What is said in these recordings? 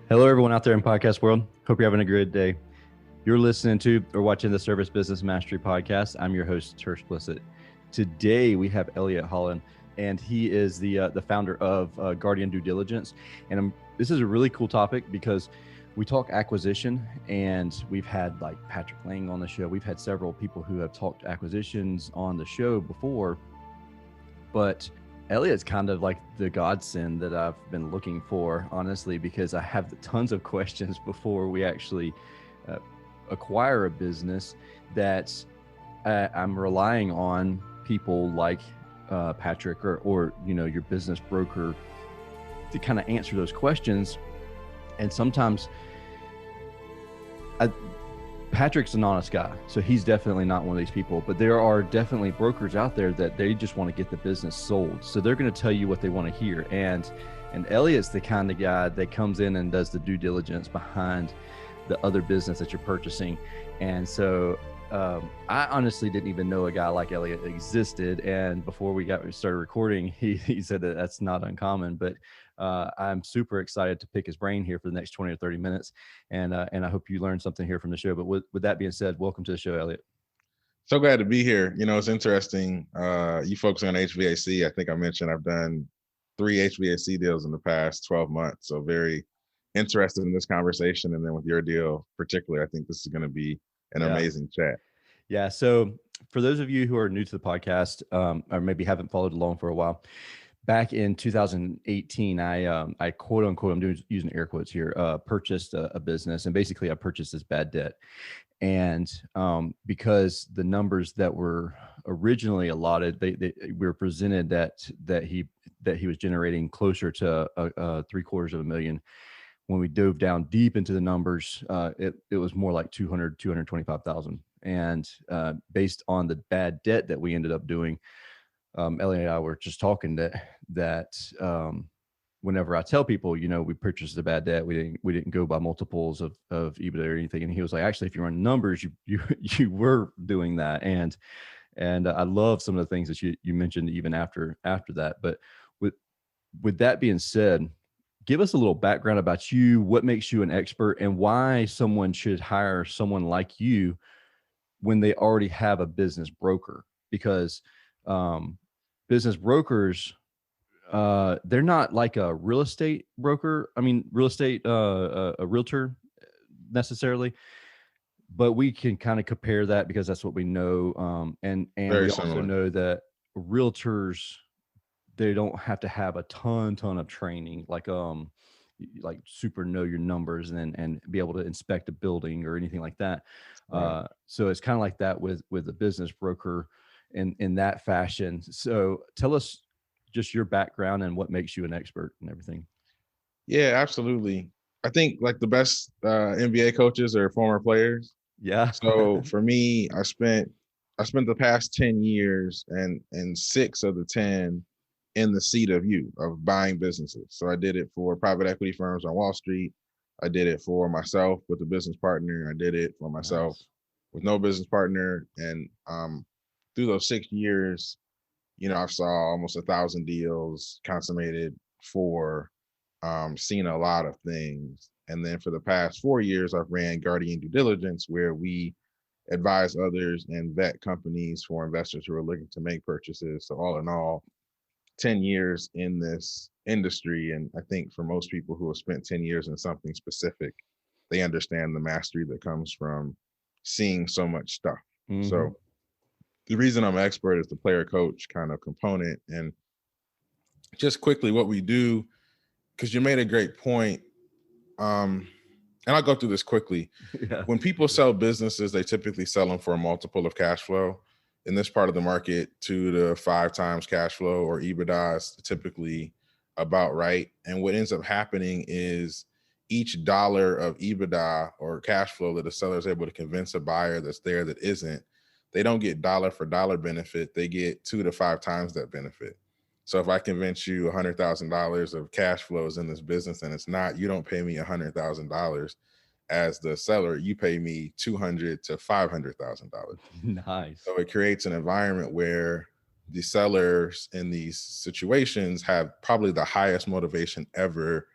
Hello, everyone out there in podcast world. Hope you're having a good day. You're listening to or watching the Service Business Mastery Podcast. I'm your host, Tersh. Today we have Elliott Holland, and he is the founder of Guardian Due Diligence. And this is a really cool topic because we talk acquisition, and we've had like Patrick Lang on the show. We've had several people who have talked acquisitions on the show before, but Elliott's kind of like the godsend that I've been looking for, honestly, because I have tons of questions before we actually acquire a business that I'm relying on people like Patrick or your business broker to kind of answer those questions. And sometimes Patrick's an honest guy, so he's definitely not one of these people, but there are definitely brokers out there that they just want to get the business sold. So they're going to tell you what they want to hear. And Elliott's the kind of guy that comes in and does the due diligence behind the other business that you're purchasing. And so I honestly didn't even know a guy like Elliott existed. And before we started recording, he said that that's not uncommon, but I'm super excited to pick his brain here for the next 20 or 30 minutes. And I hope you learned something here from the show. But with that being said, welcome to the show, Elliott. So glad to be here. It's interesting. You focus on HVAC. I think I mentioned I've done 3 HVAC deals in the past 12 months. So very interested in this conversation. And then with your deal particularly, I think this is going to be an amazing chat. Yeah. So for those of you who are new to the podcast, or maybe haven't followed along for a while, back in 2018, I quote unquote, I'm using air quotes here, purchased a business, and basically I purchased this bad debt. And because the numbers that were originally allotted, we were presented that he was generating closer to $750,000. When we dove down deep into the numbers, it was more like 225,000. And based on the bad debt that we ended up doing, Ellie and I were just talking that whenever I tell people, we purchased a bad debt, we didn't go by multiples of EBITDA or anything. And he was like, actually, if you run numbers, you were doing that. And I love some of the things that you mentioned even after that. But with that being said, give us a little background about you, what makes you an expert, and why someone should hire someone like you when they already have a business broker. Because business brokers, they're not like a real estate broker. I mean, a realtor necessarily, but we can kind of compare that because that's what we know. And Very we similar. also know that realtors, they don't have to have a ton of training, like super know your numbers and be able to inspect a building or anything like that. Right. So it's kind of like that with a business broker in that fashion. So tell us just your background and what makes you an expert and everything. Yeah, absolutely. I think like the best NBA coaches are former players. Yeah. So for me, I spent the past 10 years and 6 of the 10 in the seat of buying businesses. So I did it for private equity firms on Wall Street. I did it for myself with a business partner. I did it for myself with no business partner. And through those 6 years, I've saw almost 1,000 deals consummated for seen a lot of things. And then for the past 4 years, I've ran Guardian Due Diligence, where we advise others and vet companies for investors who are looking to make purchases. So all in all, 10 years in this industry. And I think for most people who have spent 10 years in something specific, they understand the mastery that comes from seeing so much stuff. Mm-hmm. So the reason I'm an expert is the player coach kind of component. And just quickly what we do, because you made a great point. And I'll go through this quickly. Yeah. When people sell businesses, they typically sell them for a multiple of cash flow. In this part of the market, 2 to 5 times cash flow or EBITDA is typically about right. And what ends up happening is each dollar of EBITDA or cash flow that a seller is able to convince a buyer that's there that isn't, they don't get dollar for dollar benefit. They get 2 to 5 times that benefit. So if I convince you $100,000 of cash flows in this business and it's not, you don't pay me $100,000 as the seller, you pay me $200,000 to $500,000. Nice. So it creates an environment where the sellers in these situations have probably the highest motivation ever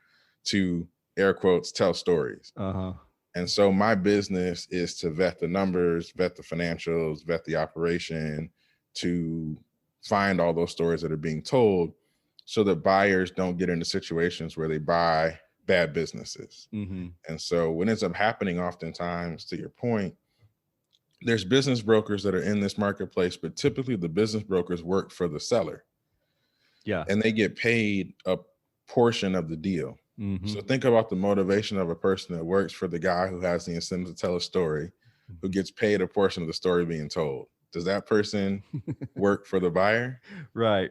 to air quotes, tell stories. Uh-huh. And so my business is to vet the numbers, vet the financials, vet the operation, to find all those stories that are being told so that buyers don't get into situations where they buy bad businesses. Mm-hmm. And so what ends up happening oftentimes, to your point, there's business brokers that are in this marketplace, but typically the business brokers work for the seller. Yeah. And they get paid a portion of the deal. Mm-hmm. So think about the motivation of a person that works for the guy who has the incentive to tell a story, who gets paid a portion of the story being told. Does that person work for the buyer? Right.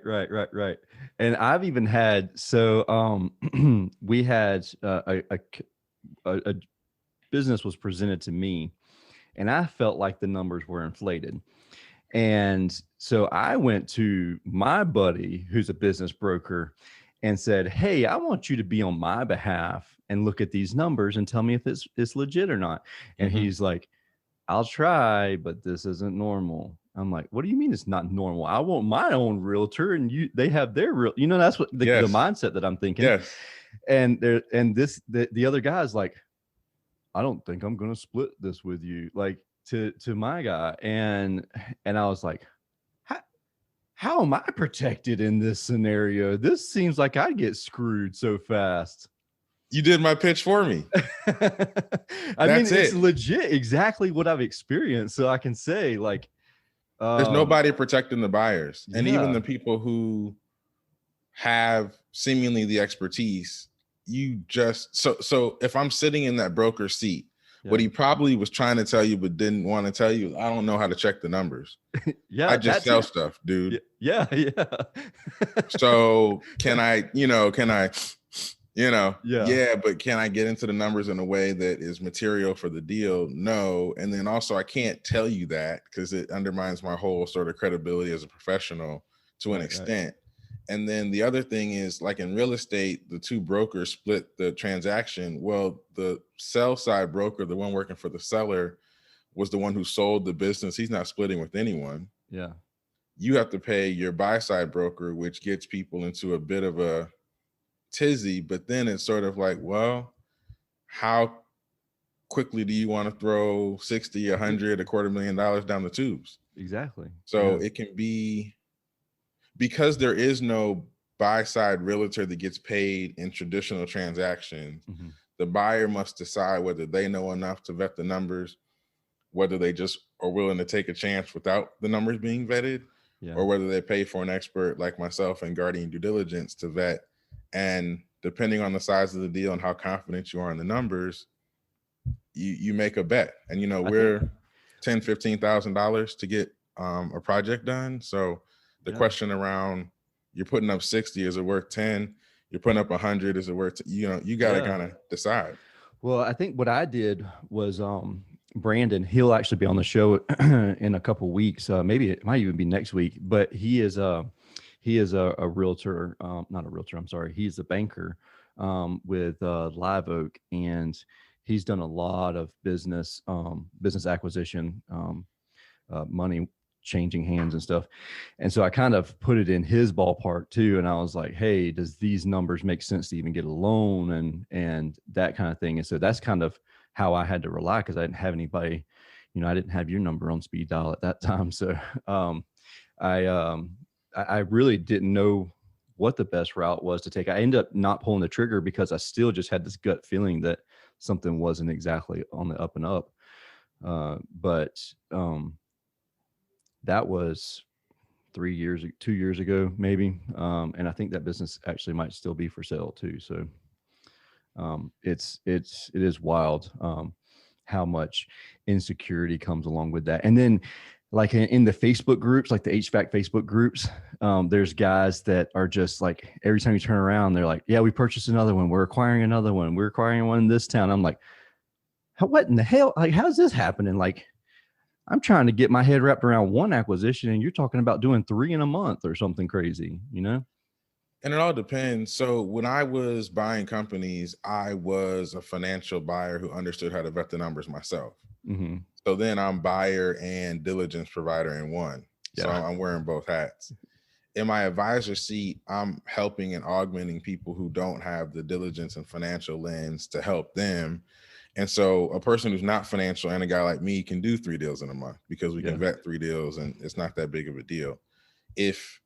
And I've even had, we had a business was presented to me, and I felt like the numbers were inflated. And so I went to my buddy, who's a business broker, and said, "Hey, I want you to be on my behalf and look at these numbers and tell me if it's legit or not." And he's like, "I'll try, but this isn't normal." I'm like, "What do you mean it's not normal? I want my own realtor, and they have their real." That's what the mindset that I'm thinking. Yes. And the other guy's like, "I don't think I'm gonna split this with you," like to my guy, and I was like, how am I protected in this scenario? This seems like I get screwed so fast. You did my pitch for me. I mean, it's legit exactly what I've experienced. So I can say, like, there's nobody protecting the buyers. And even the people who have seemingly the expertise, you just, so if I'm sitting in that broker seat, what he probably was trying to tell you but didn't want to tell you, I don't know how to check the numbers. I just sell stuff, dude. Yeah. So can I, but can I get into the numbers in a way that is material for the deal? No. And then also I can't tell you that because it undermines my whole sort of credibility as a professional to an extent. And then the other thing is, like in real estate, the two brokers split the transaction. Well, the sell side broker, the one working for the seller, was the one who sold the business. He's not splitting with anyone. Yeah. You have to pay your buy side broker, which gets people into a bit of a tizzy. But then it's sort of like, well, how quickly do you want to throw 60, 100, $250,000 down the tubes? Exactly. So it can be, because there is no buy-side realtor that gets paid in traditional transactions, the buyer must decide whether they know enough to vet the numbers, whether they just are willing to take a chance without the numbers being vetted, or whether they pay for an expert like myself and Guardian Due Diligence to vet. And depending on the size of the deal and how confident you are in the numbers, you make a bet. And, we're $10,000, $15,000 to get a project done. So the question around, you're putting up 60, is it worth 10? You're putting up 100, is it worth, you got to kind of decide. Well, I think what I did was, Brandon, he'll actually be on the show in a couple of weeks. Maybe it might even be next week, but he is a realtor, not a realtor. I'm sorry. He's a banker, with, Live Oak, and he's done a lot of business acquisition, money changing hands and stuff. And so I kind of put it in his ballpark too. And I was like, "Hey, does these numbers make sense to even get a loan?" And that kind of thing. And so that's kind of how I had to rely, because I didn't have anybody, I didn't have your number on speed dial at that time. So I really didn't know what the best route was to take. I ended up not pulling the trigger because I still just had this gut feeling that something wasn't exactly on the up and up. But that was 2 years ago, maybe. And I think that business actually might still be for sale too. So it is wild how much insecurity comes along with that. And then, like in the Facebook groups, like the HVAC Facebook groups, there's guys that are just like, every time you turn around, they're like, "Yeah, we purchased another one. We're acquiring another one. We're acquiring one in this town." I'm like, what in the hell? Like, how's this happening? Like, I'm trying to get my head wrapped around one acquisition, and you're talking about doing 3 in a month or something crazy, And it all depends. So when I was buying companies, I was a financial buyer who understood how to vet the numbers myself. So then I'm buyer and diligence provider in one. So I'm wearing both hats. in my advisor seat, I'm helping and augmenting people who don't have the diligence and financial lens to help them. And so a person who's not financial and a guy like me can do 3 deals in a month because we can vet 3 deals and it's not that big of a deal. If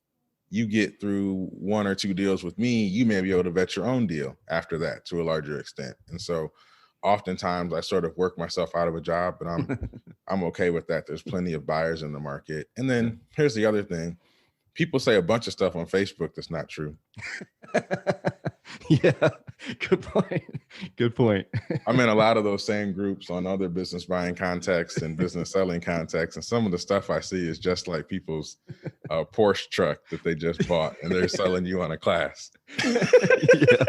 you get through 1 or 2 deals with me, you may be able to vet your own deal after that to a larger extent. And so oftentimes I sort of work myself out of a job, but I'm okay with that. There's plenty of buyers in the market. And then here's the other thing. People say a bunch of stuff on Facebook that's not true. Yeah, good point. Good point. I'm in a lot of those same groups on other business buying contexts and business selling contexts. And some of the stuff I see is just like people's Porsche truck that they just bought and they're selling you on a class. Yeah.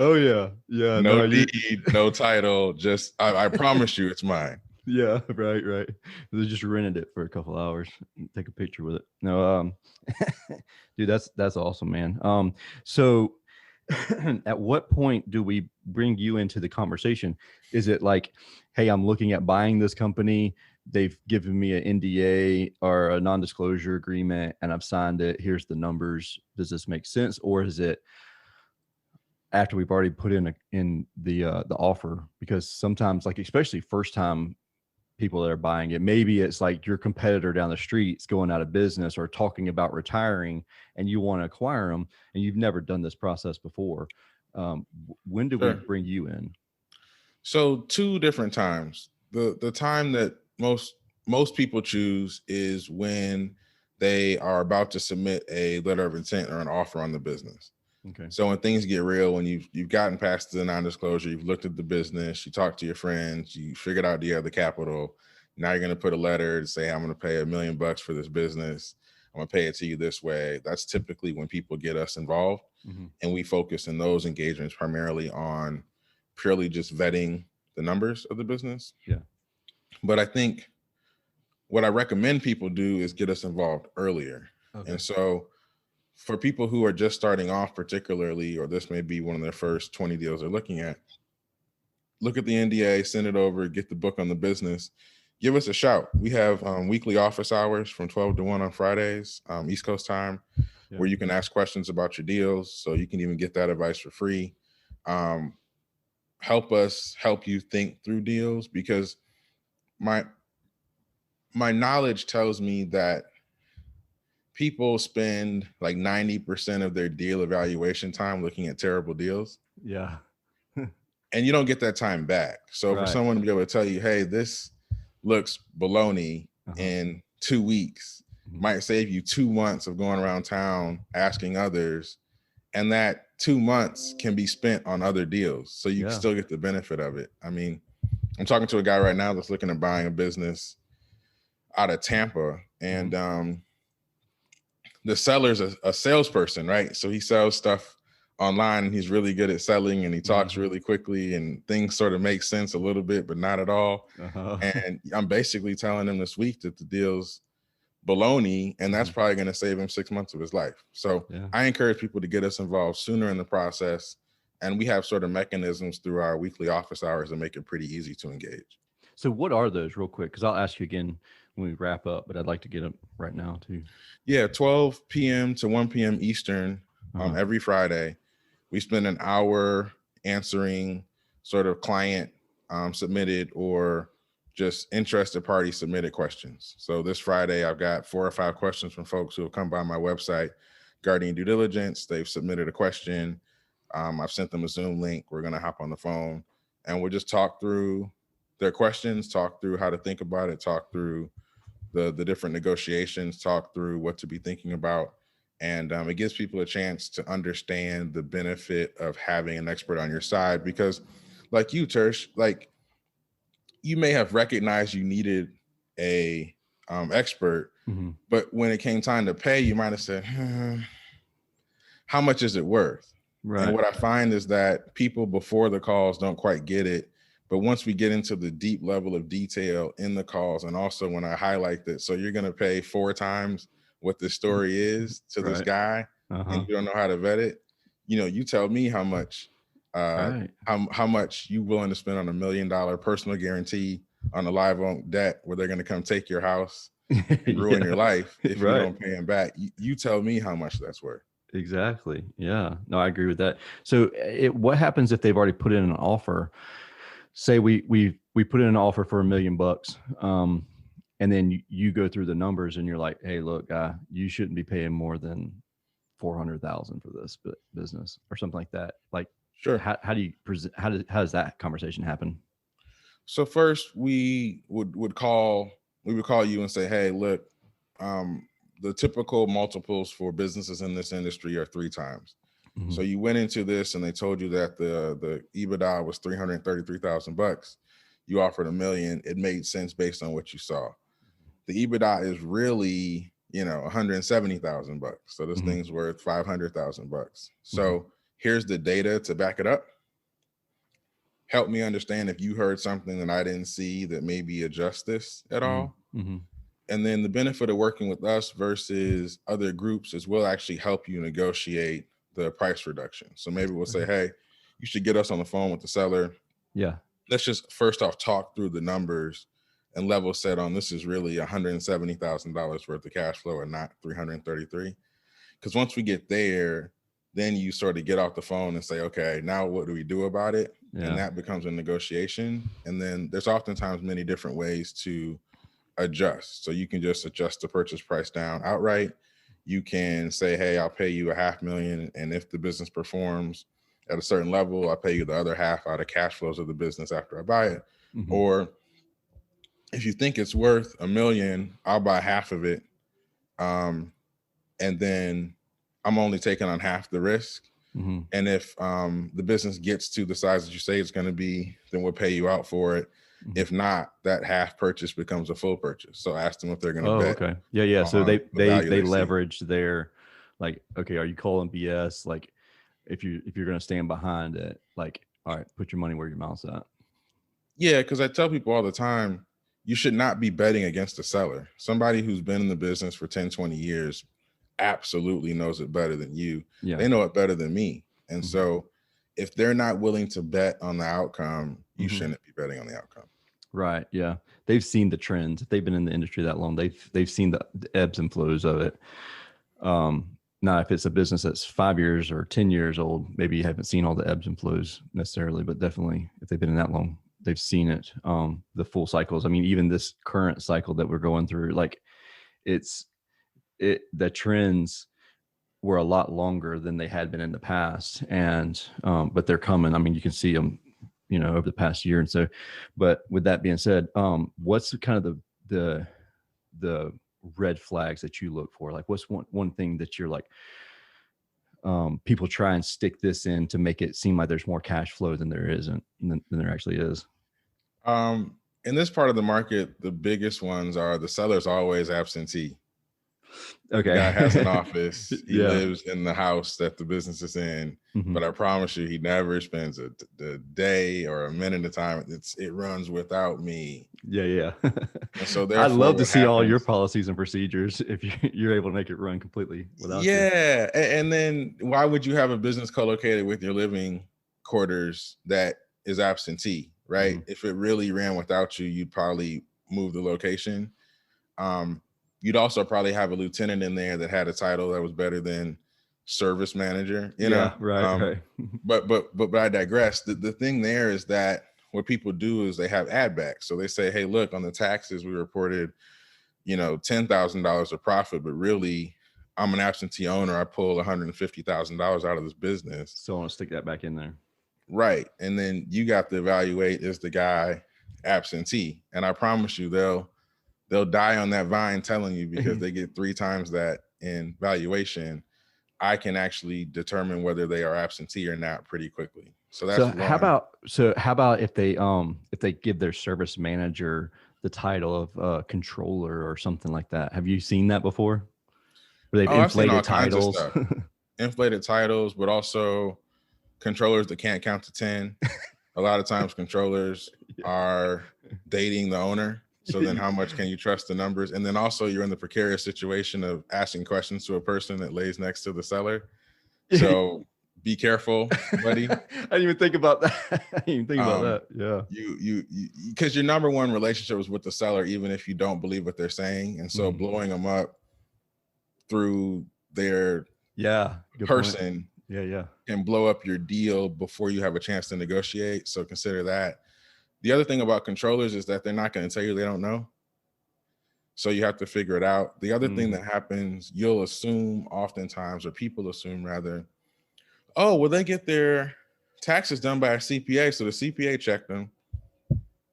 Oh, yeah. Yeah. No deed, no title. Just, I promise you it's mine. Yeah, right. They just rented it for a couple hours. Take a picture with it. No, dude, that's awesome, man. So at what point do we bring you into the conversation? Is it like, hey, I'm looking at buying this company. They've given me an NDA or a non-disclosure agreement, and I've signed it. Here's the numbers. Does this make sense? Or is it after we've already put in the offer? Because sometimes, like especially first time people that are buying it, maybe it's like your competitor down the street's going out of business or talking about retiring and you want to acquire them and you've never done this process before. When do we bring you in? So 2 different times. The time that most people choose is when they are about to submit a letter of intent or an offer on the business. Okay. So when things get real, when you've gotten past the non-disclosure, you've looked at the business, you talked to your friends, you figured out you have the capital. Now you're going to put a letter to say, I'm going to pay $1 million for this business. I'm going to pay it to you this way. That's typically when people get us involved. Mm-hmm. And we focus in those engagements primarily on purely just vetting the numbers of the business. Yeah. But I think what I recommend people do is get us involved earlier. Okay. And so for people who are just starting off particularly, or this may be one of their first 20 deals they're looking at, look at the NDA, send it over, get the book on the business, give us a shout. We have weekly office hours from 12 to 1 on Fridays, East Coast time, where you can ask questions about your deals. So you can even get that advice for free. Help us help you think through deals, because my knowledge tells me that people spend like 90% of their deal evaluation time looking at terrible deals. Yeah. And you don't get that time back. So for someone to be able to tell you, hey, this looks baloney in 2 weeks, might save you 2 months of going around town asking others. And that 2 months can be spent on other deals. So you can still get the benefit of it. I mean, I'm talking to a guy right now that's looking at buying a business out of Tampa, and the seller's a salesperson, right? So he sells stuff online and he's really good at selling and he talks really quickly and things sort of make sense a little bit, but not at all. And I'm basically telling him this week that the deal's baloney, and that's probably going to save him 6 months of his life. So I encourage people to get us involved sooner in the process. And we have sort of mechanisms through our weekly office hours that make it pretty easy to engage. So what are those, real quick? Because I'll ask you again when we wrap up, but I'd like to get them right now too. Yeah, 12 p.m. to 1 p.m. Eastern every Friday. We spend an hour answering sort of client submitted or just interested party submitted questions. So this Friday, I've got 4 or 5 questions from folks who have come by my website, Guardian Due Diligence. They've submitted a question. I've sent them a Zoom link. We're going to hop on the phone and we'll just talk through their questions, talk through how to think about it, talk through the different negotiations, talk through what to be thinking about. And it gives people a chance to understand the benefit of having an expert on your side, because like you, Tersh, like you may have recognized you needed a expert, but when it came time to pay, you might have said, how much is it worth? Right. And what I find is that people before the calls don't quite get it. But once we get into the deep level of detail in the calls, and also when I highlight that, so you're going to pay 4 times what the story is to this guy, and you don't know how to vet it, you know, you tell me how much, how much you willing to spend on $1 million personal guarantee on a live owned debt where they're going to come take your house and ruin your life if you Right. don't pay them back. You tell me how much that's worth. Exactly. Yeah. No, I agree with that. So what happens if they've already put in an offer? Say we put in an offer for $1 million, and then you go through the numbers and you're like, hey, look, you shouldn't be paying more than 400,000 for this business or something like that. Like, Sure. how do you present? How does that conversation happen? So first we would call you and say, hey, look, the typical multiples for businesses in this industry are 3 times. Mm-hmm. So you went into this and they told you that the EBITDA was $333,000. You offered $1 million. It made sense based on what you saw. The EBITDA is really, $170,000. So this thing's worth $500,000. So here's the data to back it up. Help me understand if you heard something that I didn't see that maybe adjust this at all. And then the benefit of working with us versus other groups is we'll actually help you negotiate the price reduction. So maybe we'll say, hey, you should get us on the phone with the seller. Yeah. Let's just first off talk through the numbers and level set on this is really $170,000 worth of cash flow and not 333. Because once we get there, then you sort of get off the phone and say, okay, now what do we do about it? Yeah. And that becomes a negotiation. And then there's oftentimes many different ways to adjust. So you can just adjust the purchase price down outright. You can say, hey, I'll pay you $500,000. And if the business performs at a certain level, I'll pay you the other half out of cash flows of the business after I buy it. Or if you think it's worth $1 million, I'll buy half of it. And then I'm only taking on half the risk. And if the business gets to the size that you say it's going to be, then we'll pay you out for it. If not, that half purchase becomes a full purchase. So ask them if they're going to bet. Okay. Yeah. So they leverage their, like, okay, are you calling BS? Like, if you're going to stand behind it, like, all right, put your money where your mouth's at. Yeah, because I tell people all the time, you should not be betting against the seller. Somebody who's been in the business for 10, 20 years absolutely knows it better than you. Yeah. They know it better than me. And so if they're not willing to bet on the outcome, you shouldn't be betting on the outcome. Right. Yeah. They've seen the trends. If they've been in the industry that long, they've seen the ebbs and flows of it. Now, if it's a business that's 5 years or 10 years old, maybe you haven't seen all the ebbs and flows necessarily, but definitely if they've been in that long, they've seen it, the full cycles. I mean, even this current cycle that we're going through, like the trends were a lot longer than they had been in the past. And, but they're coming. I mean, you can see them, over the past year. And so, but with that being said, what's kind of the red flags that you look for? Like, what's one thing that you're like, people try and stick this in to make it seem like there's more cash flow than there isn't, than there actually is? In this part of the market, the biggest ones are the seller's always absentee. Okay. The guy has an office. He lives in the house that the business is in, but I promise you, he never spends a day or a minute of time. It runs without me. Yeah. And so I'd love to see all your policies and procedures if you're able to make it run completely without you. Yeah. And then why would you have a business co-located with your living quarters that is absentee, right? If it really ran without you, you'd probably move the location. You'd also probably have a lieutenant in there that had a title that was better than service manager, you know? Right. But I digress. The thing there is that what people do is they have add backs. So they say, hey, look, on the taxes, we reported, $10,000 of profit, but really I'm an absentee owner. I pulled $150,000 out of this business. So I want to stick that back in there. Right. And then you got to evaluate, is the guy absentee? And I promise you, they'll die on that vine telling you, because they get 3 times that in valuation. I can actually determine whether they are absentee or not pretty quickly. So that's how about if they give their service manager the title of controller or something like that? Have you seen that before? Where they've inflated titles. Inflated titles, but also controllers that can't count to 10. A lot of times controllers are dating the owner. So then how much can you trust the numbers? And then also you're in the precarious situation of asking questions to a person that lays next to the seller. So Be careful, buddy. I didn't even think about that. I didn't even think about that. Yeah. You because your number one relationship is with the seller, even if you don't believe what they're saying. And so blowing them up through their person can blow up your deal before you have a chance to negotiate. So consider that. The other thing about controllers is that they're not going to tell you they don't know. So you have to figure it out. The other thing that happens, you'll assume oftentimes, or people assume rather, oh, well, they get their taxes done by a CPA. So the CPA checked them.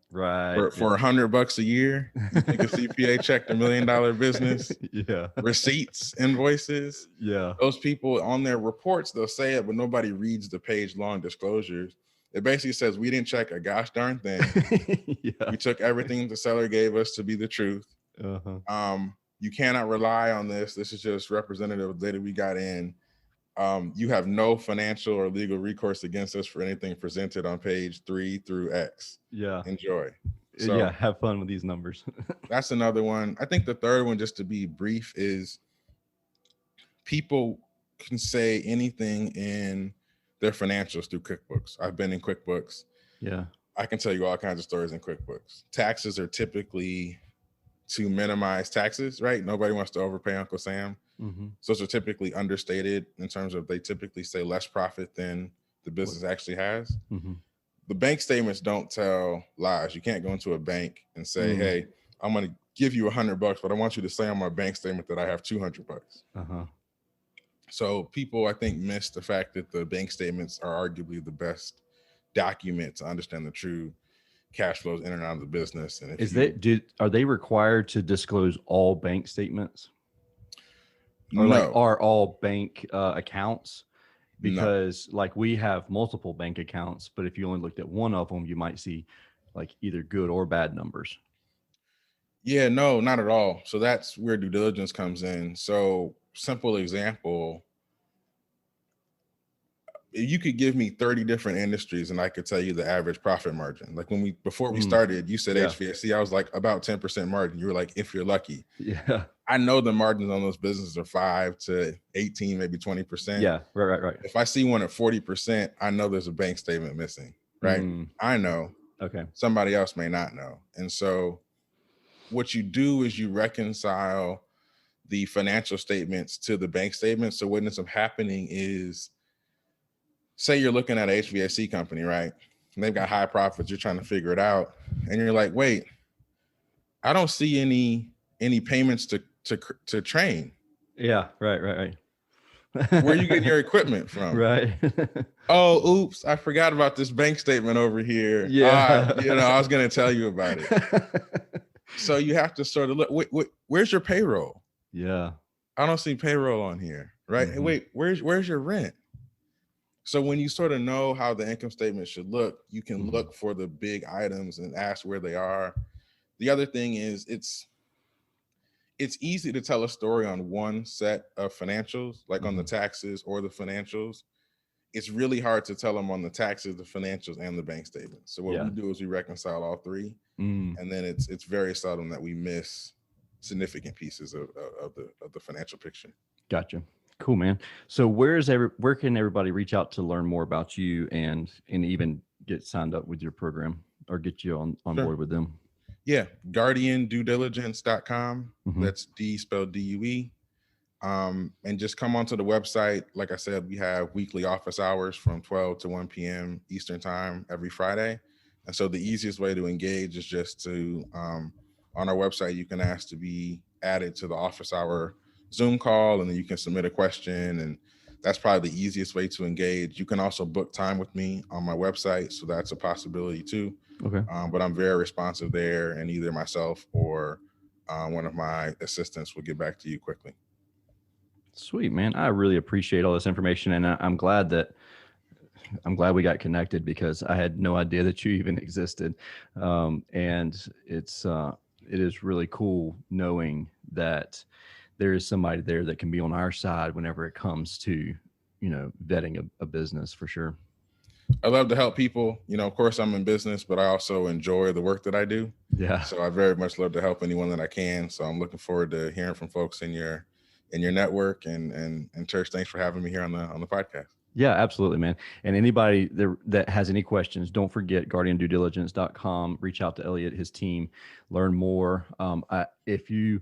Right. For $100 a year. You think a CPA checked $1 million business? Yeah. Receipts, invoices. Yeah. Those people on their reports, they'll say it, but nobody reads the page long disclosures. It basically says we didn't check a gosh darn thing. We took everything the seller gave us to be the truth. You cannot rely on this. This is just representative of data we got in. You have no financial or legal recourse against us for anything presented on page 3 through X. Yeah. Enjoy. So, yeah. Have fun with these numbers. That's another one. I think the third one, just to be brief, is people can say anything in their financials through QuickBooks. I've been in QuickBooks. Yeah. I can tell you all kinds of stories in QuickBooks. Taxes are typically to minimize taxes, right? Nobody wants to overpay Uncle Sam. So those are typically understated in terms of they typically say less profit than the business actually has. The bank statements don't tell lies. You can't go into a bank and say, hey, I'm going to give you $100, but I want you to say on my bank statement that I have $200. So people, I think, miss the fact that the bank statements are arguably the best document to understand the true cash flows in and out of the business. And are they required to disclose all bank statements? Or no. are all bank accounts? Because like we have multiple bank accounts, but if you only looked at one of them, you might see like either good or bad numbers. Yeah, no, not at all. So that's where due diligence comes in. So simple example, you could give me 30 different industries and I could tell you the average profit margin. Like before we started, you said HVAC, I was like about 10% margin. You were like, if you're lucky. Yeah. I know the margins on those businesses are 5 to 18, maybe 20%. Yeah, right. If I see one at 40%, I know there's a bank statement missing, right? I know. Okay. Somebody else may not know. And so what you do is you reconcile the financial statements to the bank statements. So what ends up happening is, say you're looking at an HVAC company, right? And they've got high profits, you're trying to figure it out. And you're like, wait, I don't see any payments to train. Yeah, right. Where are you getting your equipment from? Right. Oh, oops, I forgot about this bank statement over here. Yeah. I was going to tell you about it. So you have to sort of look, wait, where's your payroll? Yeah. I don't see payroll on here, right? Hey, wait, where's your rent? So when you sort of know how the income statement should look, you can look for the big items and ask where they are. The other thing is it's easy to tell a story on one set of financials, like on the taxes or the financials. It's really hard to tell them on the taxes, the financials, and the bank statements. So what we do is we reconcile all three, and then it's very seldom that we miss significant pieces of the financial picture. Gotcha. Cool, man. So where can everybody reach out to learn more about you and even get signed up with your program or get you on board with them? Yeah, guardianduediligence.com. That's D spelled DUE. And just come onto the website. Like I said, we have weekly office hours from 12 to 1 p.m. Eastern time every Friday. And so the easiest way to engage is just to, on our website, you can ask to be added to the office hour Zoom call, and then you can submit a question. And that's probably the easiest way to engage. You can also book time with me on my website. So that's a possibility too. Okay. But I'm very responsive there, and either myself or one of my assistants will get back to you quickly. Sweet, man. I really appreciate all this information, and I'm glad we got connected because I had no idea that you even existed. And it is really cool knowing that there is somebody there that can be on our side whenever it comes to, vetting a business for sure. I love to help people. Of course I'm in business, but I also enjoy the work that I do. Yeah. So I very much love to help anyone that I can. So I'm looking forward to hearing from folks in your network, and Tersh, thanks for having me here on the podcast. Yeah, absolutely, man. And anybody that has any questions, don't forget guardianduediligence.com. Reach out to Elliot, his team, learn more. If you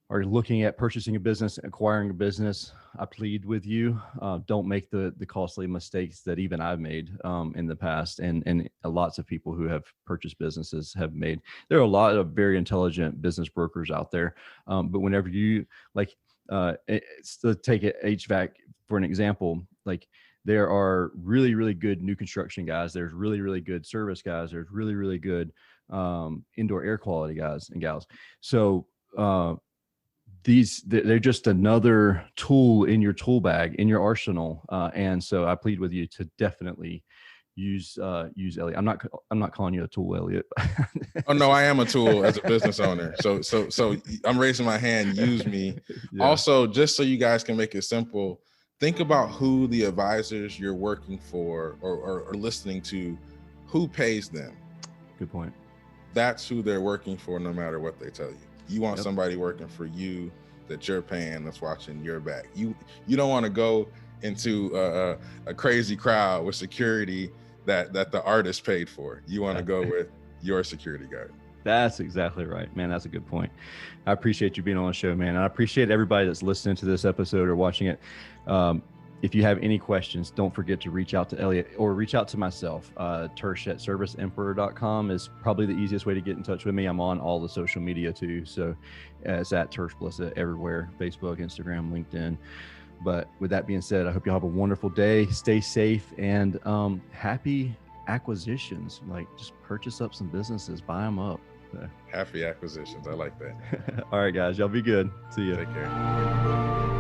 are looking at purchasing a business, acquiring a business, I plead with you, don't make the costly mistakes that even I've made in the past, and lots of people who have purchased businesses have made. There are a lot of very intelligent business brokers out there, but whenever you like, to take it HVAC for an example, like there are really, really good new construction guys. There's really, really good service guys. There's really, really good indoor air quality guys and gals. So they're just another tool in your tool bag, in your arsenal. And so I plead with you to definitely use Elliot. I'm not calling you a tool, Elliot. Oh no, I am a tool as a business owner. So I'm raising my hand. Use me. Yeah. Also, just so you guys can make it simple, think about who the advisors you're working for or listening to, who pays them. Good point. That's who they're working for, no matter what they tell you. You want somebody working for you that you're paying, that's watching your back. You don't want to go into a crazy crowd with security that the artist paid for. You want to go with your security guard. That's exactly right, man. That's a good point. I appreciate you being on the show, man. And I appreciate everybody that's listening to this episode or watching it. If you have any questions, don't forget to reach out to Elliot or reach out to myself. Tersh at serviceemperor.com is probably the easiest way to get in touch with me. I'm on all the social media too. So it's at Tersh Blissa everywhere, Facebook, Instagram, LinkedIn. But with that being said, I hope you have a wonderful day. Stay safe and happy acquisitions. Like just purchase up some businesses, buy them up. Happy acquisitions. I like that. All right, guys. Y'all be good. See you. Take care.